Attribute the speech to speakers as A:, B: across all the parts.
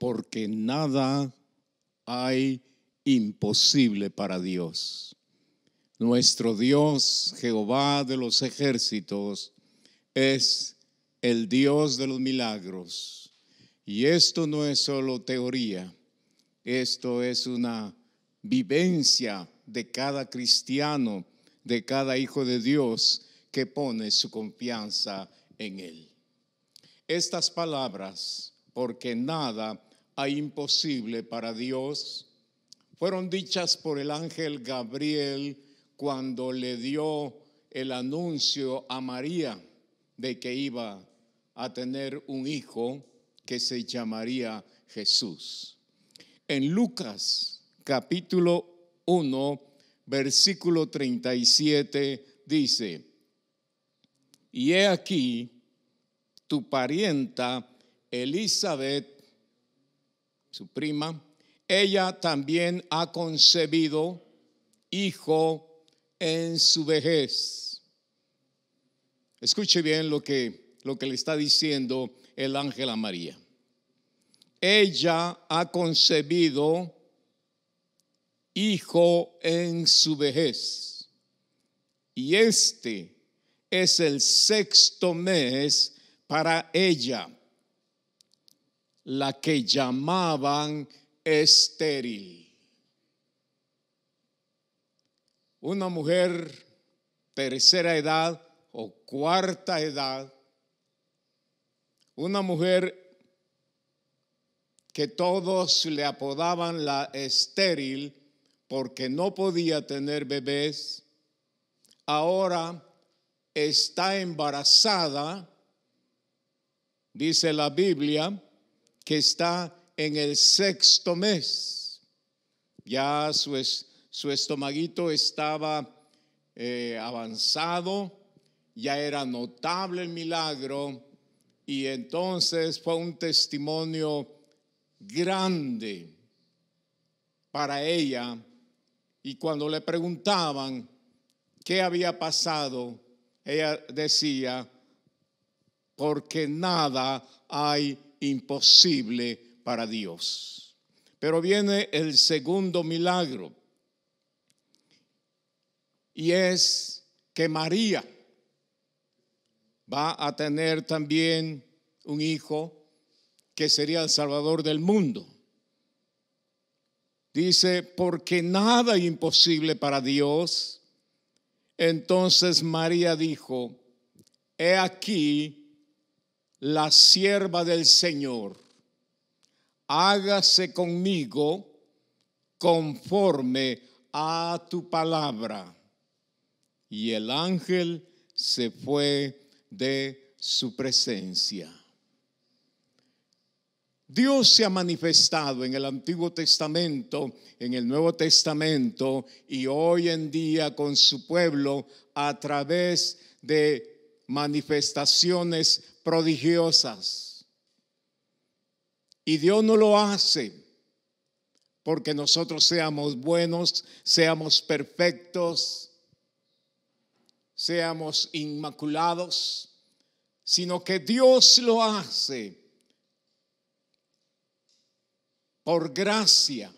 A: porque nada hay imposible para Dios. Nuestro Dios, Jehová de los ejércitos, es el Dios de los milagros. Y esto no es solo teoría, esto es una vivencia de cada cristiano, de cada hijo de Dios que pone su confianza en Él. Estas palabras, porque nada hay imposible para Dios, fueron dichas por el ángel Gabriel cuando le dio el anuncio a María de que iba a tener un hijo que se llamaría Jesús. En Lucas capítulo 1, versículo 37 dice: y he aquí tu parienta Elizabeth, su prima, ella también ha concebido hijo en su vejez. Escuche bien lo que le está diciendo el ángel a María. Ella ha concebido hijo en su vejez, y este es el 6º mes para ella, la que llamaban estéril. Una mujer tercera edad o cuarta edad, una mujer que todos le apodaban la estéril porque no podía tener bebés, ahora está embarazada. Dice la Biblia que está en el 6º mes. Ya su estomaguito estaba avanzado, ya era notable el milagro, y entonces fue un testimonio grande para ella. Y cuando le preguntaban qué había pasado, ella decía: porque nada hay imposible para Dios. Pero viene el segundo milagro, y es que María va a tener también un hijo que sería el Salvador del mundo. Dice: porque nada es imposible para Dios. Entonces María dijo: he aquí la sierva del Señor, hágase conmigo conforme a tu palabra. Y el ángel se fue de su presencia. Dios se ha manifestado en el Antiguo Testamento, en el Nuevo Testamento y hoy en día con su pueblo a través de manifestaciones prodigiosas. Y Dios no lo hace porque nosotros seamos buenos, seamos perfectos, seamos inmaculados, sino que Dios lo hace por gracia,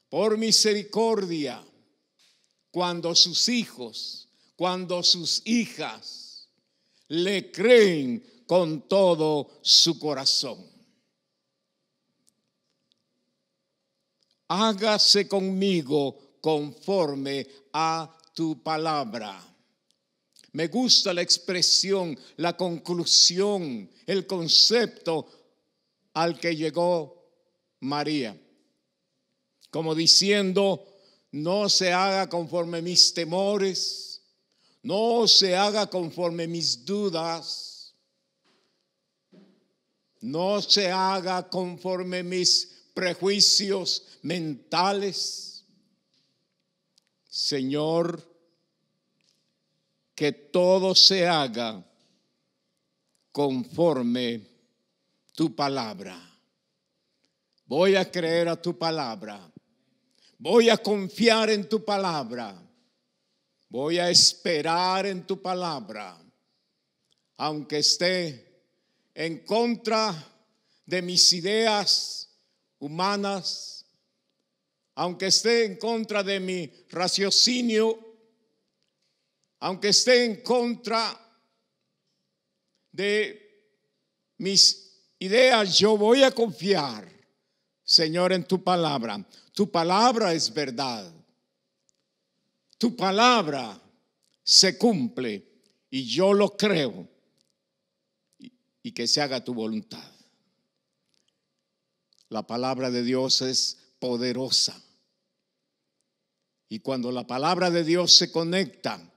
A: por misericordia, cuando sus hijos, cuando sus hijas le creen con todo su corazón. Hágase conmigo conforme a tu palabra. Me gusta la expresión, la conclusión, el concepto al que llegó María, como diciendo: no se haga conforme mis temores, no se haga conforme mis dudas, no se haga conforme mis prejuicios mentales. Señor, que todo se haga conforme tu palabra. Voy a creer a tu palabra. Voy a confiar en tu palabra. Voy a esperar en tu palabra. Aunque esté en contra de mis ideas, humanas, aunque esté en contra de mi raciocinio, aunque esté en contra de mis ideas, yo voy a confiar, Señor, en tu palabra. Tu palabra es verdad. Tu palabra se cumple y yo lo creo, y que se haga tu voluntad. La palabra de Dios es poderosa, y cuando la palabra de Dios se conecta,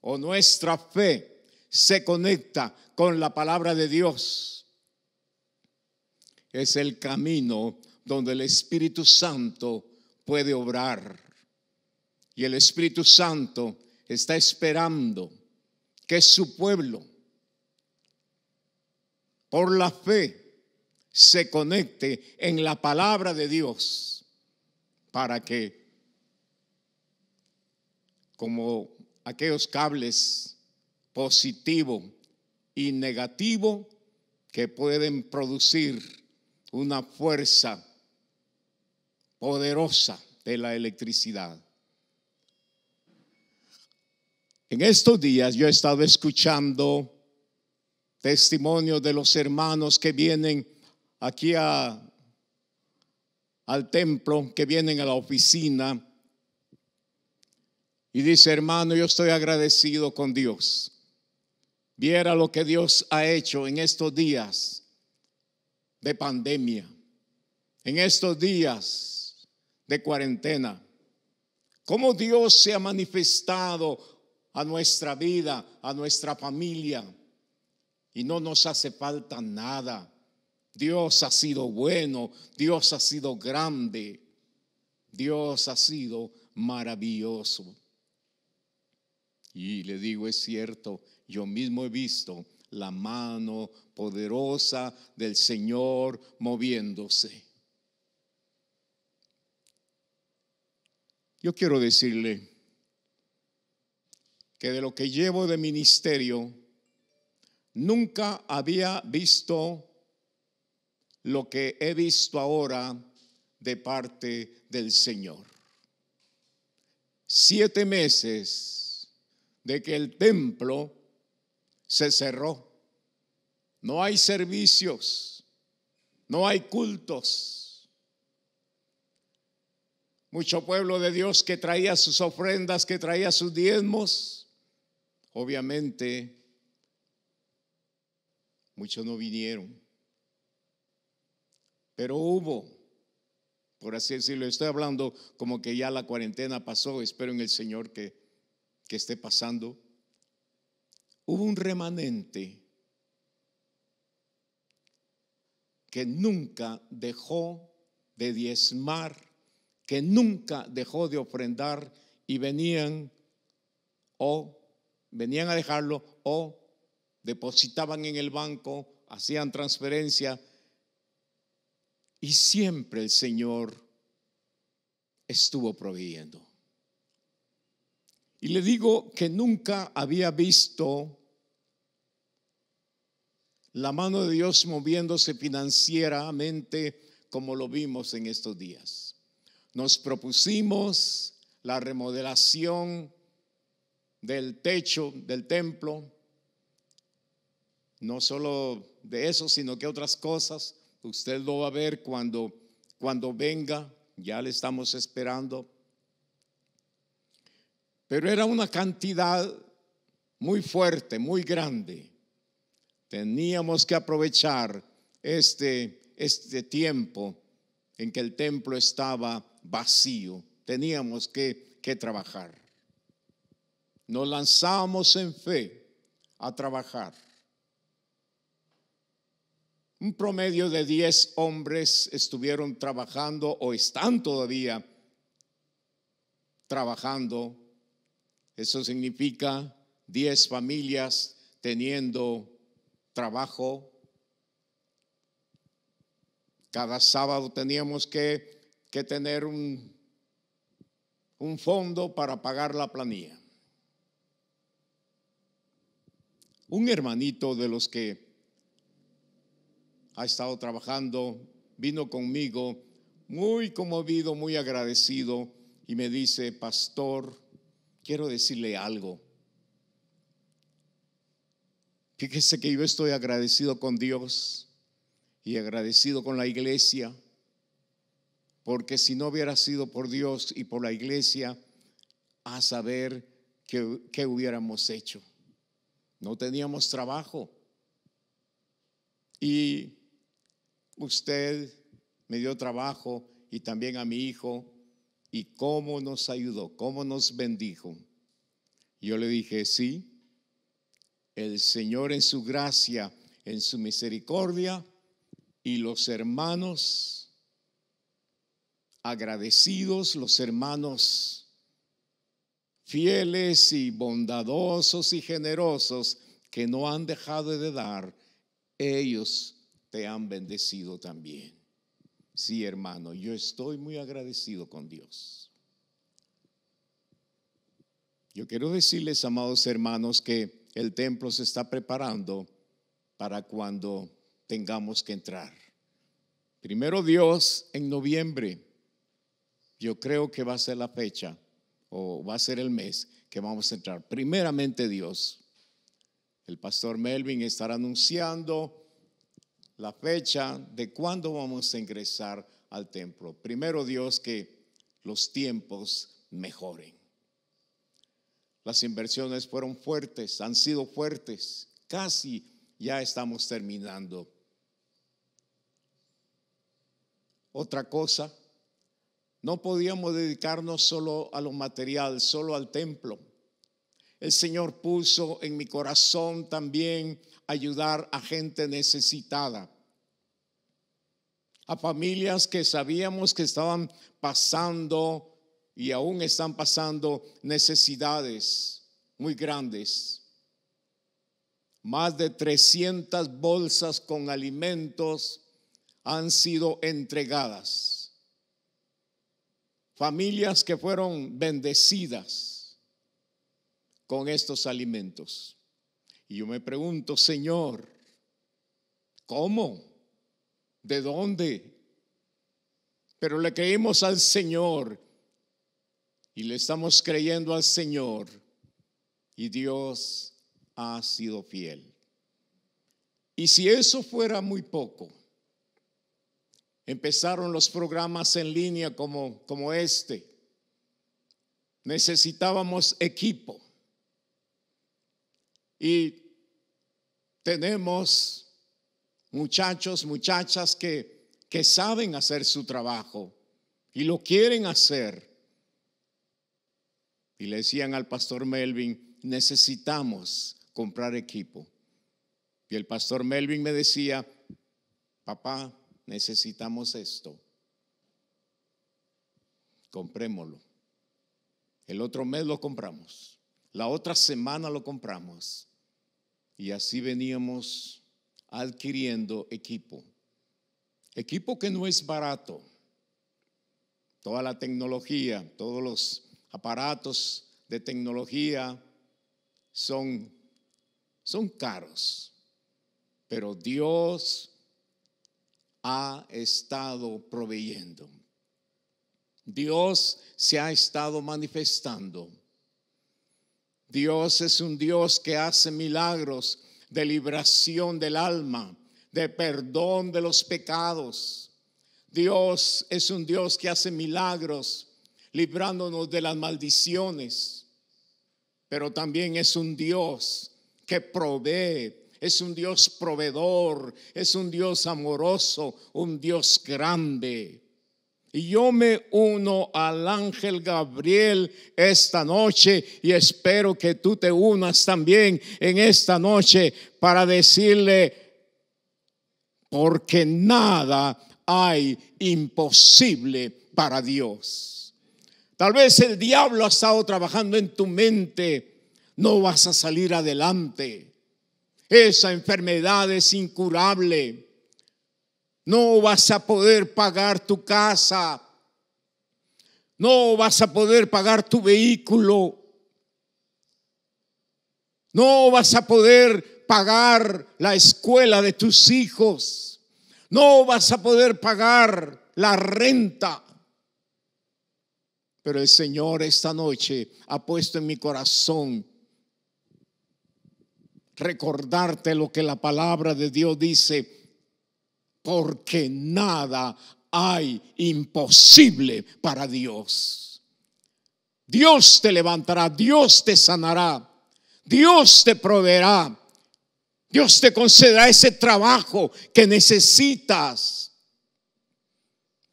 A: o nuestra fe se conecta con la palabra de Dios, es el camino donde el Espíritu Santo puede obrar. Y el Espíritu Santo está esperando que su pueblo, por la fe, se conecte en la palabra de Dios, para que, como aquellos cables positivo y negativo que pueden producir una fuerza poderosa de la electricidad. En estos días yo he estado escuchando testimonios de los hermanos que vienen aquí al templo, que vienen a la oficina, y dice: hermano, yo estoy agradecido con Dios. Viera lo que Dios ha hecho en estos días de pandemia, en estos días de cuarentena. Cómo Dios se ha manifestado a nuestra vida, a nuestra familia, y no nos hace falta nada. Dios ha sido bueno, Dios ha sido grande, Dios ha sido maravilloso. Y le digo, es cierto, yo mismo he visto la mano poderosa del Señor moviéndose. Yo quiero decirle que de lo que llevo de ministerio, nunca había visto lo que he visto ahora de parte del Señor. 7 meses de que el templo se cerró. No hay servicios, no hay cultos. Mucho pueblo de Dios que traía sus ofrendas, que traía sus diezmos, obviamente muchos no vinieron. Pero hubo, por así decirlo, estoy hablando como que ya la cuarentena pasó, espero en el Señor que esté pasando. Hubo un remanente que nunca dejó de diezmar, que nunca dejó de ofrendar, y venían a dejarlo, o depositaban en el banco, hacían transferencia, y siempre el Señor estuvo proveyendo. Y le digo que nunca había visto la mano de Dios moviéndose financieramente como lo vimos en estos días. Nos propusimos la remodelación del techo del templo, no solo de eso, sino que otras cosas. Usted lo va a ver cuando venga, ya le estamos esperando. Pero era una cantidad muy fuerte, muy grande. Teníamos que aprovechar este tiempo en que el templo estaba vacío. Teníamos que trabajar. Nos lanzamos en fe a trabajar. Un promedio de 10 hombres estuvieron trabajando o están todavía trabajando. Eso significa 10 familias teniendo trabajo. Cada sábado teníamos que tener un fondo para pagar la planilla. Un hermanito de los que ha estado trabajando vino conmigo muy conmovido, muy agradecido, y me dice: pastor, quiero decirle algo. Fíjese que yo estoy agradecido con Dios y agradecido con la iglesia, porque si no hubiera sido por Dios y por la iglesia, a saber qué hubiéramos hecho. No teníamos trabajo. Y usted me dio trabajo, y también a mi hijo, y cómo nos ayudó, cómo nos bendijo. Yo le dije: sí, el Señor en su gracia, en su misericordia, y los hermanos agradecidos, los hermanos fieles y bondadosos y generosos que no han dejado de dar, ellos te han bendecido también. Sí, hermano, yo estoy muy agradecido con Dios. Yo quiero decirles, amados hermanos, que el templo se está preparando para cuando tengamos que entrar. Primero Dios, en noviembre, yo creo que va a ser la fecha, o va a ser el mes que vamos a entrar. Primeramente Dios. El pastor Melvin estará anunciando la fecha de cuándo vamos a ingresar al templo. Primero Dios, que los tiempos mejoren. Las inversiones fueron fuertes, han sido fuertes. Casi ya estamos terminando. Otra cosa, no podíamos dedicarnos solo a lo material, solo al templo. El Señor puso en mi corazón también ayudar a gente necesitada, a familias que sabíamos que estaban pasando y aún están pasando necesidades muy grandes. Más de 300 bolsas con alimentos han sido entregadas. Familias que fueron bendecidas con estos alimentos. Y yo me pregunto: Señor, ¿cómo? ¿De dónde? Pero le creímos al Señor y le estamos creyendo al Señor, y Dios ha sido fiel. Y si eso fuera muy poco, empezaron los programas en línea como este. Necesitábamos equipo. Y tenemos muchachos, muchachas que saben hacer su trabajo y lo quieren hacer. Y le decían al pastor Melvin: necesitamos comprar equipo. Y el pastor Melvin me decía: papá, necesitamos esto, comprémoslo. El otro mes lo compramos, la otra semana lo compramos, y así veníamos adquiriendo equipo que no es barato. Toda la tecnología, todos los aparatos de tecnología son caros, pero Dios ha estado proveyendo. Dios se ha estado manifestando. Dios es un Dios que hace milagros de liberación del alma, de perdón de los pecados. Dios es un Dios que hace milagros librándonos de las maldiciones, pero también es un Dios que provee. Es un Dios proveedor, es un Dios amoroso, un Dios grande. Y yo me uno al ángel Gabriel esta noche, y espero que tú te unas también en esta noche para decirle: porque nada hay imposible para Dios. Tal vez el diablo ha estado trabajando en tu mente: no vas a salir adelante. Esa enfermedad es incurable. No vas a poder pagar tu casa. No vas a poder pagar tu vehículo. No vas a poder pagar la escuela de tus hijos. No vas a poder pagar la renta. Pero el Señor esta noche ha puesto en mi corazón recordarte lo que la palabra de Dios dice, porque nada hay imposible para Dios. Dios te levantará, Dios te sanará, Dios te proveerá, Dios te concederá ese trabajo que necesitas.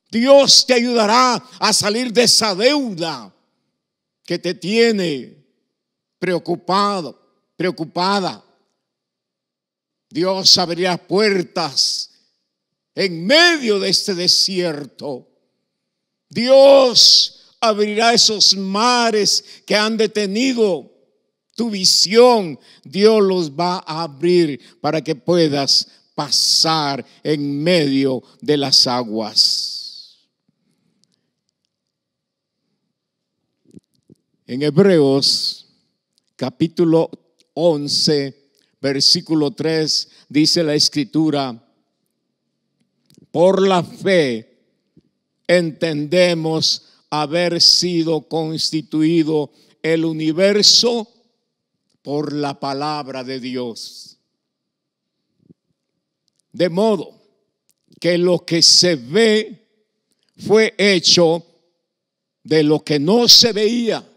A: Dios te ayudará a salir de esa deuda que te tiene preocupado, preocupada. Dios abrirá puertas en medio de este desierto. Dios abrirá esos mares que han detenido tu visión. Dios los va a abrir para que puedas pasar en medio de las aguas. En Hebreos capítulo 11, versículo 3, dice la Escritura: por la fe entendemos haber sido constituido el universo por la palabra de Dios, de modo que lo que se ve fue hecho de lo que no se veía.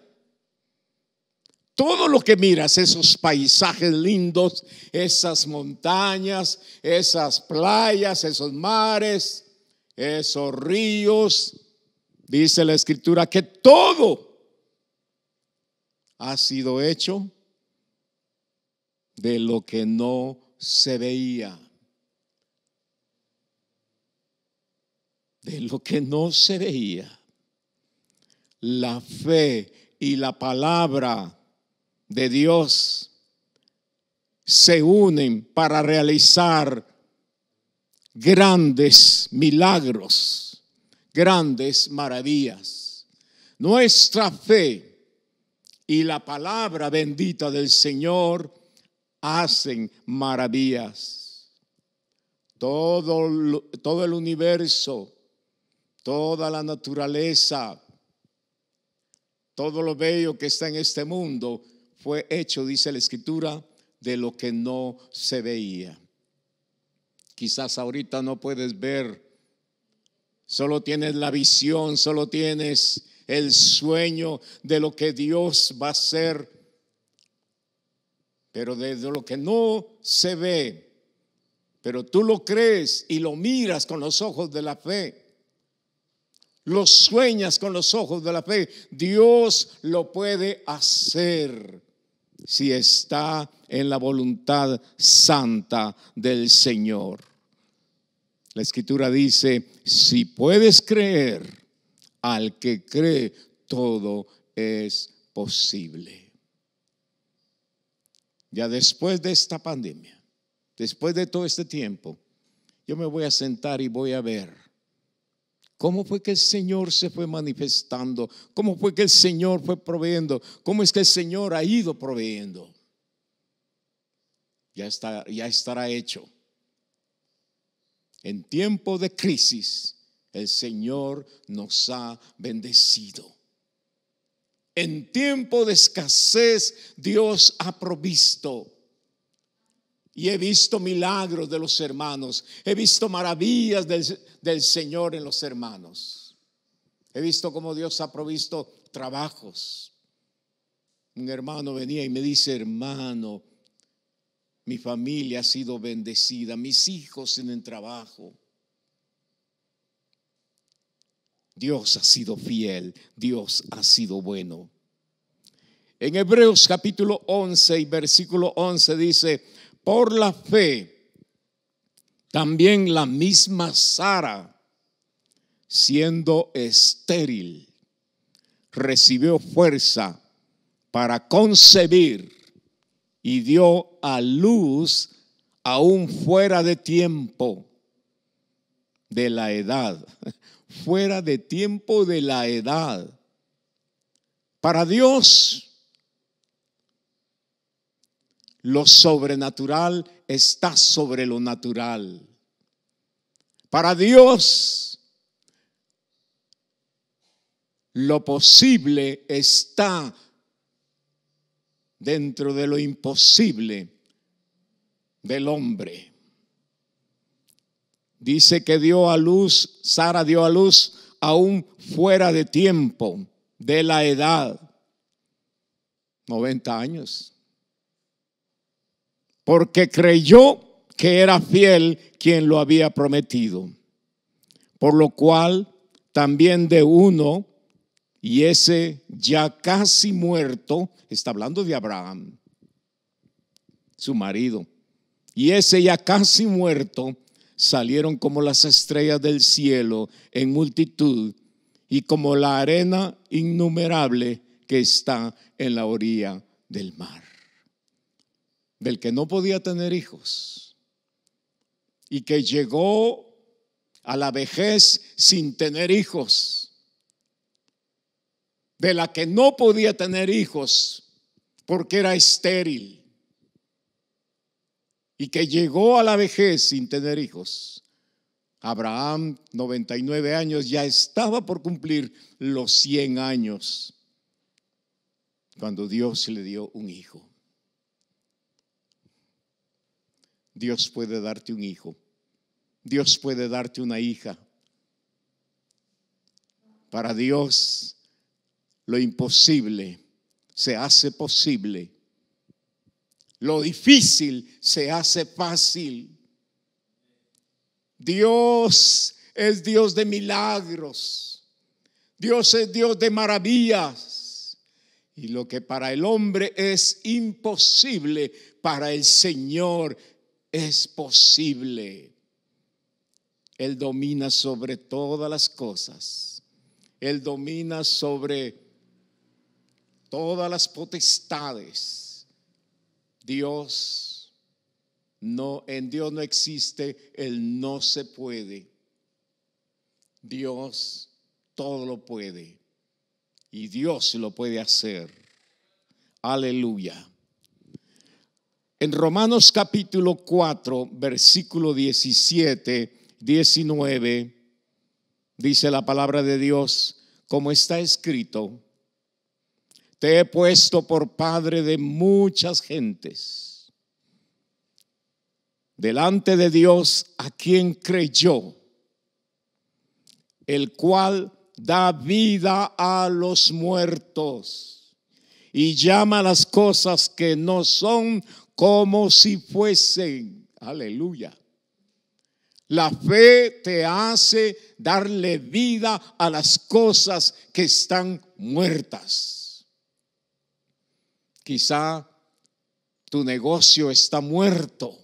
A: Todo lo que miras, esos paisajes lindos, esas montañas, esas playas, esos mares, esos ríos, dice la Escritura que todo ha sido hecho de lo que no se veía. De lo que no se veía. La fe y la palabra de Dios se unen para realizar grandes milagros, grandes maravillas. Nuestra fe y la palabra bendita del Señor hacen maravillas. Todo el universo, toda la naturaleza, todo lo bello que está en este mundo fue hecho, dice la Escritura, de lo que no se veía. Quizás ahorita no puedes ver, solo tienes la visión, solo tienes el sueño de lo que Dios va a hacer, pero desde lo que no se ve, pero tú lo crees y lo miras con los ojos de la fe. Lo sueñas con los ojos de la fe. Dios lo puede hacer si está en la voluntad santa del Señor. La Escritura dice: si puedes creer, al que cree todo es posible. Ya después de esta pandemia, después de todo este tiempo, yo me voy a sentar y voy a ver cómo fue que el Señor se fue manifestando, cómo fue que el Señor fue proveyendo, cómo es que el Señor ha ido proveyendo. Ya estará hecho. En tiempo de crisis, el Señor nos ha bendecido. En tiempo de escasez, Dios ha provisto. Y he visto milagros de los hermanos. He visto maravillas del Señor en los hermanos. He visto cómo Dios ha provisto trabajos. Un hermano venía y me dice: hermano, mi familia ha sido bendecida, mis hijos tienen trabajo. Dios ha sido fiel, Dios ha sido bueno. En Hebreos capítulo 11 y versículo 11 dice: por la fe, también la misma Sara, siendo estéril, recibió fuerza para concebir y dio a luz aún fuera de tiempo de la edad. Fuera de tiempo de la edad. Para Dios, lo sobrenatural está sobre lo natural. Para Dios, lo posible está dentro de lo imposible del hombre. Dice que Sara dio a luz aún fuera de tiempo, de la edad, 90 años. Porque creyó que era fiel quien lo había prometido. Por lo cual también de uno, y ese ya casi muerto, está hablando de Abraham, su marido, y ese ya casi muerto, salieron como las estrellas del cielo en multitud y como la arena innumerable que está en la orilla del mar. Del que no podía tener hijos y que llegó a la vejez sin tener hijos, de la que no podía tener hijos porque era estéril, y que llegó a la vejez sin tener hijos. Abraham, 99 años, ya estaba por cumplir los 100 años cuando Dios le dio un hijo. Dios puede darte un hijo. Dios puede darte una hija. Para Dios lo imposible se hace posible. Lo difícil se hace fácil. Dios es Dios de milagros. Dios es Dios de maravillas. Y lo que para el hombre es imposible, para el Señor es posible. Él domina sobre todas las cosas. Él domina sobre todas las potestades. En Dios no existe el no se puede. Dios todo lo puede y Dios lo puede hacer. Aleluya. En Romanos capítulo 4, versículo 17, 19, dice la palabra de Dios, como está escrito: te he puesto por padre de muchas gentes, delante de Dios a quien creyó, el cual da vida a los muertos y llama las cosas que no son como si fuesen. Aleluya. La fe te hace darle vida a las cosas que están muertas. Quizá tu negocio está muerto,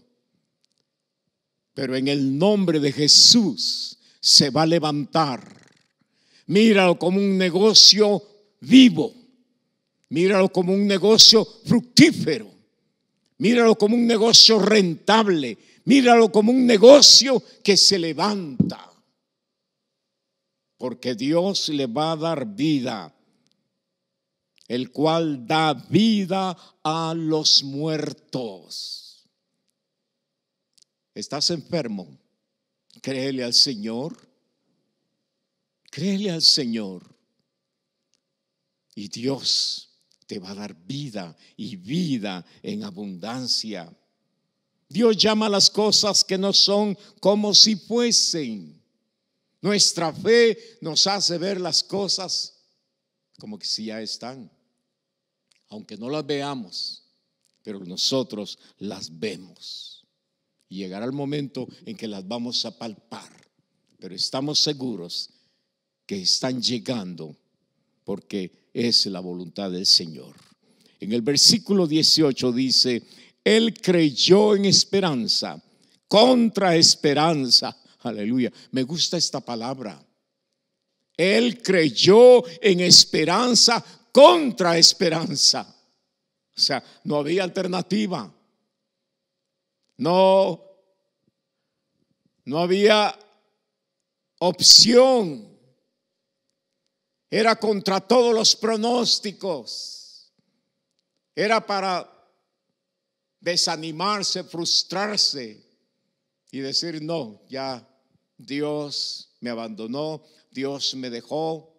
A: pero en el nombre de Jesús se va a levantar. Míralo como un negocio vivo. Míralo como un negocio fructífero. Míralo como un negocio rentable. Míralo como un negocio que se levanta. Porque Dios le va a dar vida, el cual da vida a los muertos. ¿Estás enfermo? Créele al Señor. Créele al Señor. Y Dios te va a dar vida y vida en abundancia. Dios llama las cosas que no son como si fuesen. Nuestra fe nos hace ver las cosas como que sí ya están, aunque no las veamos, pero nosotros las vemos. Y llegará el momento en que las vamos a palpar, pero estamos seguros que están llegando porque es la voluntad del Señor. En el versículo 18 dice: Él creyó en esperanza, contra esperanza. Aleluya, me gusta esta palabra. Él creyó en esperanza contra esperanza. O sea, no había alternativa. No había opción. Era contra todos los pronósticos. Era para desanimarse, frustrarse y decir: no, ya Dios me abandonó, Dios me dejó.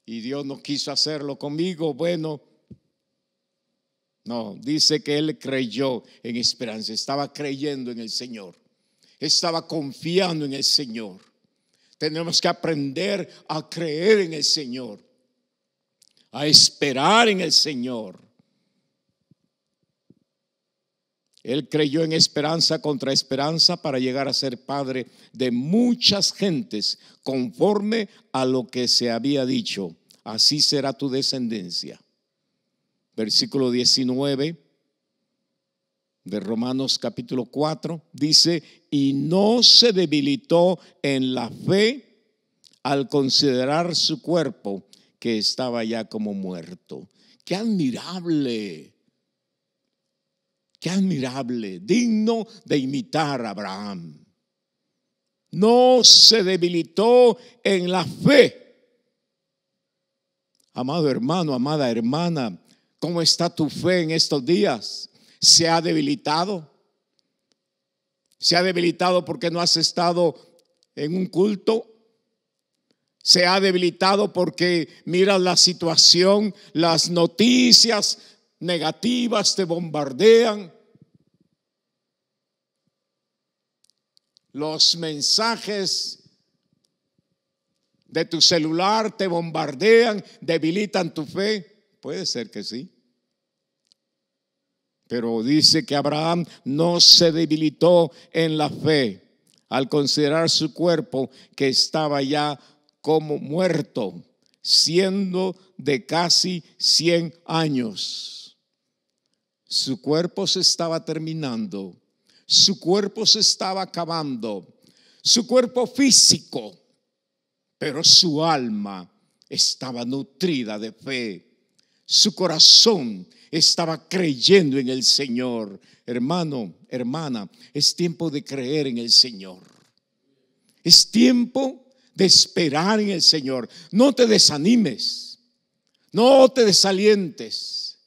A: y Dios no quiso hacerlo conmigo. Bueno, no, dice que él creyó en esperanza, estaba creyendo en el Señor, estaba confiando en el Señor. Tenemos que aprender a creer en el Señor, a esperar en el Señor. Él creyó en esperanza contra esperanza para llegar a ser padre de muchas gentes, conforme a lo que se había dicho: así será tu descendencia. Versículo 19 de Romanos capítulo 4 dice: y no se debilitó en la fe al considerar su cuerpo, que estaba ya como muerto. ¡Qué admirable! ¡Qué admirable! Digno de imitar a Abraham. No se debilitó en la fe. Amado hermano, amada hermana, ¿cómo está tu fe en estos días? ¿Se ha debilitado? ¿Se ha debilitado porque no has estado en un culto? ¿Se ha debilitado porque miras la situación, las noticias negativas te bombardean? Los mensajes de tu celular te bombardean, debilitan tu fe. Puede ser que sí. Pero dice que Abraham no se debilitó en la fe al considerar su cuerpo, que estaba ya como muerto, siendo de casi 100 años. Su cuerpo se estaba terminando, su cuerpo se estaba acabando, su cuerpo físico, pero su alma estaba nutrida de fe. Su corazón estaba creyendo en el Señor. Hermano, hermana, es tiempo de creer en el Señor. Es tiempo de esperar en el Señor. No te desanimes, no te desalientes.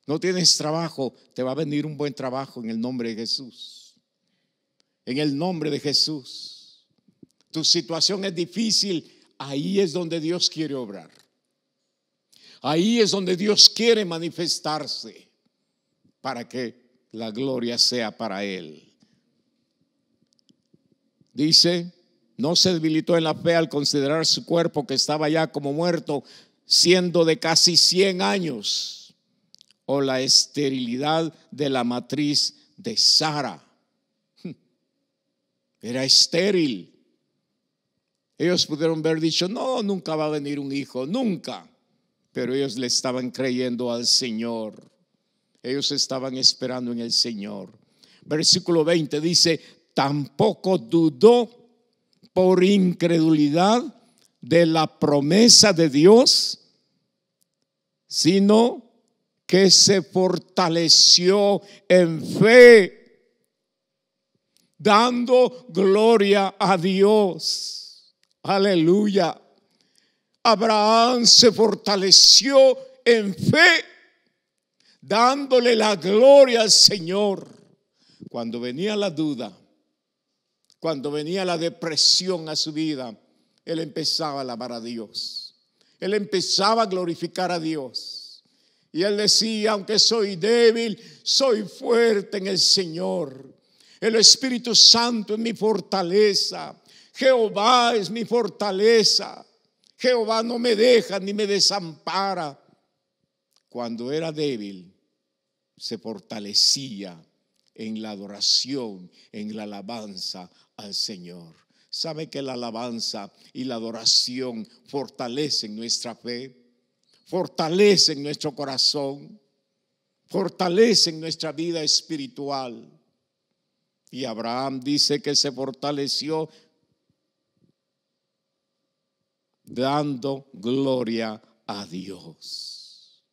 A: No tienes trabajo, te va a venir un buen trabajo en el nombre de Jesús. En el nombre de Jesús. Tu situación es difícil, ahí es donde Dios quiere obrar. Ahí es donde Dios quiere manifestarse para que la gloria sea para Él. Dice: no se debilitó en la fe al considerar su cuerpo, que estaba ya como muerto, siendo de casi 100 años, o la esterilidad de la matriz de Sara. Era estéril. Ellos pudieron haber dicho: no, nunca va a venir un hijo, nunca. Pero ellos le estaban creyendo al Señor. Ellos estaban esperando en el Señor. Versículo 20 dice: tampoco dudó por incredulidad de la promesa de Dios, sino que se fortaleció en fe, dando gloria a Dios. Aleluya. Abraham se fortaleció en fe, dándole la gloria al Señor. Cuando venía la duda, cuando venía la depresión a su vida, él empezaba a alabar a Dios. Él empezaba a glorificar a Dios. Y él decía: aunque soy débil, soy fuerte en el Señor. El Espíritu Santo es mi fortaleza. Jehová es mi fortaleza. Jehová no me deja ni me desampara. Cuando era débil, se fortalecía en la adoración, en la alabanza al Señor. ¿Sabe que la alabanza y la adoración fortalecen nuestra fe? Fortalecen nuestro corazón, fortalecen nuestra vida espiritual. Y Abraham dice que se fortaleció dando gloria a Dios.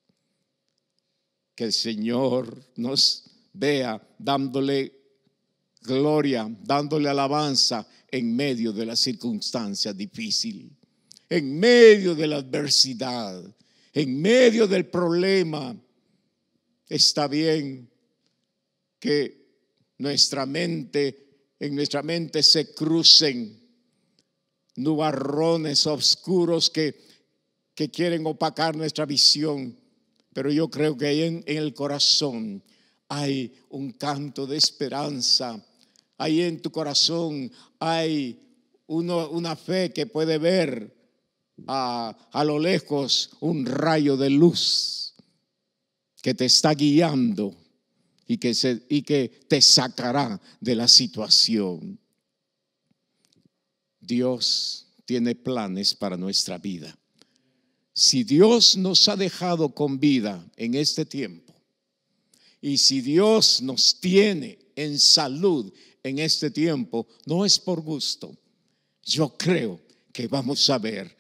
A: Que el Señor nos vea dándole gloria, dándole alabanza en medio de la circunstancia difícil, en medio de la adversidad, en medio del problema. Está bien que en nuestra mente se crucen nubarrones oscuros que que quieren opacar nuestra visión, pero yo creo que ahí en el corazón hay un canto de esperanza. Ahí en tu corazón hay una fe que puede ver a lo lejos un rayo de luz que te está guiando y que te sacará de la situación. Dios tiene planes para nuestra vida. Si Dios nos ha dejado con vida en este tiempo, y si Dios nos tiene en salud en este tiempo, no es por gusto. Yo creo que vamos a ver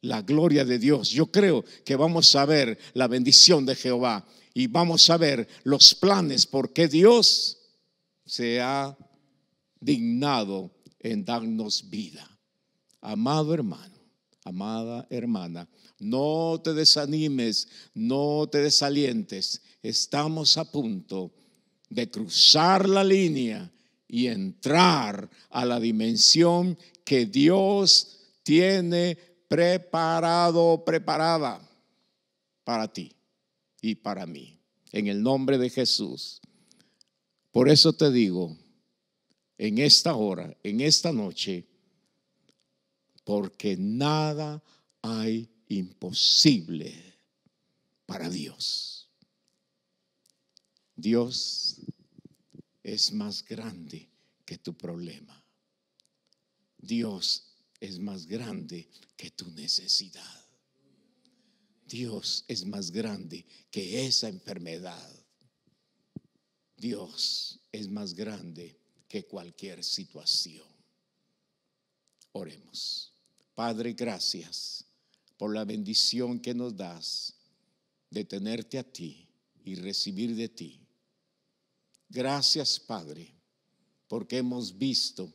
A: la gloria de Dios. Yo creo que vamos a ver la bendición de Jehová y vamos a ver los planes porque Dios se ha dignado en darnos vida. Amado hermano, amada hermana, no te desanimes, no te desalientes. Estamos a punto de cruzar la línea y entrar a la dimensión que Dios tiene preparada para ti y para mí. En el nombre de Jesús. Por eso te digo, en esta hora, en esta noche, porque nada hay imposible para Dios. Dios es más grande que tu problema. Dios es más grande que tu necesidad. Dios es más grande que esa enfermedad. Dios es más grande que cualquier situación. Oremos. Padre, gracias por la bendición que nos das de tenerte a ti y recibir de ti. Gracias, Padre, porque hemos visto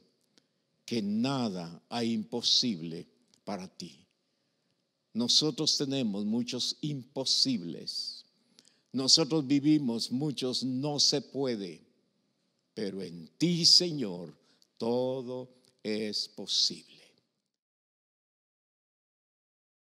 A: que nada hay imposible para ti. Nosotros tenemos muchos imposibles. Nosotros vivimos muchos no se puede. Pero en ti, Señor, todo es posible.